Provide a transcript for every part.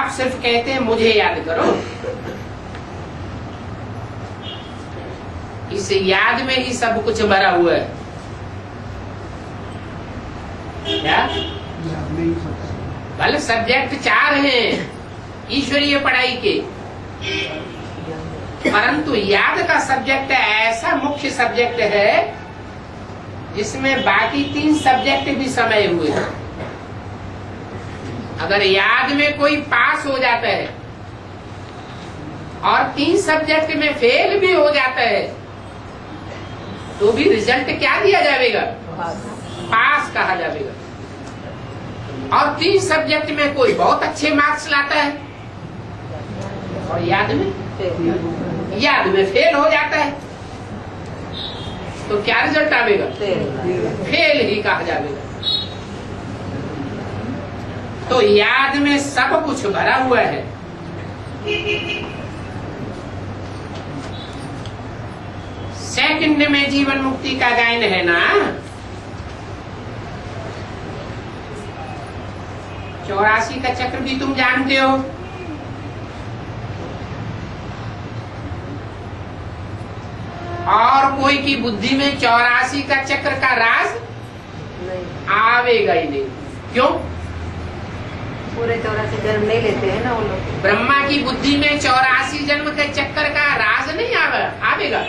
आप सिर्फ कहते हैं मुझे याद करो। इस याद में ही सब कुछ भरा हुआ है। क्या भले सब्जेक्ट 4 हैं ईश्वरीय पढ़ाई के, परंतु याद का सब्जेक्ट ऐसा मुख्य सब्जेक्ट है जिसमें बाकी 3 सब्जेक्ट भी समाये हुए हैं। अगर याद में कोई पास हो जाता है और 3 सब्जेक्ट में फेल भी हो जाता है तो भी रिजल्ट क्या दिया जाएगा? पास कहा जाएगा। और 3 सब्जेक्ट में कोई बहुत अच्छे मार्क्स लाता है और याद में फेल हो जाता है तो क्या रिजल्ट आवेगा? फेल ही कहा जाएगा। तो याद में सब कुछ भरा हुआ है। सेकंड में जीवन मुक्ति का गायन है ना। 84 का चक्र भी तुम जानते हो। और कोई की बुद्धि में 84 का चक्र का राज आवेगा ही नहीं। क्यों? पूरे 84 जन्म नहीं लेते हैं ना वो लोग। ब्रह्मा की बुद्धि में 84 जन्म के चक्कर का राज नहीं आवेगा।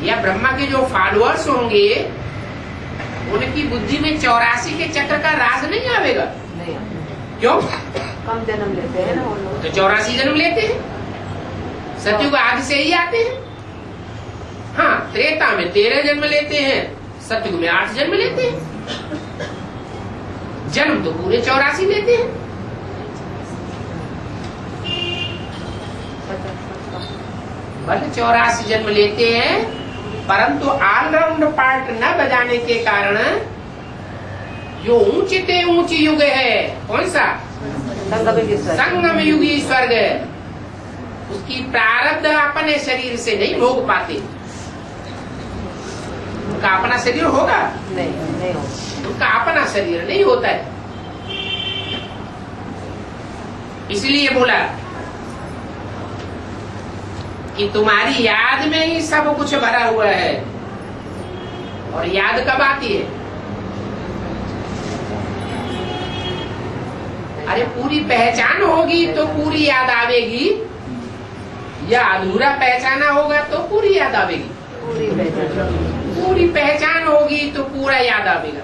या ब्रह्मा के जो फॉलोअर्स होंगे उनकी बुद्धि में 84 के चक्र का राज नहीं आवेगा। नहीं। क्यों? कम जन्म लेते हैं ना वो लोग। तो 84 जन्म लेते हैं। सतयुग आदि से ही आते हैं। हाँ, त्रेता में 13 जन्म लेते हैं, सतयुग में 8 जन्म लेते हैं। जन्म तो पूरे 84 लेते हैं। भले 84 जन्म लेते हैं, परंतु ऑलराउंड पार्ट न बजाने के कारण जो ऊंचे ऊंची युग है, कौन सा? संगम युगी स्वर्ग, उसकी प्रारब्ध अपने शरीर से नहीं भोग पाते। उनका अपना शरीर होगा? नहीं होगा। उनका अपना शरीर नहीं होता है। इसलिए बोला कि तुम्हारी याद में ही सब कुछ भरा हुआ है। और याद कब आती है? अरे पूरी पहचान होगी तो पूरी याद आवेगी, या अधूरा पहचाना होगा तो पूरी याद आवेगी? पूरी पहचान होगी तो पूरा याद आवेगा।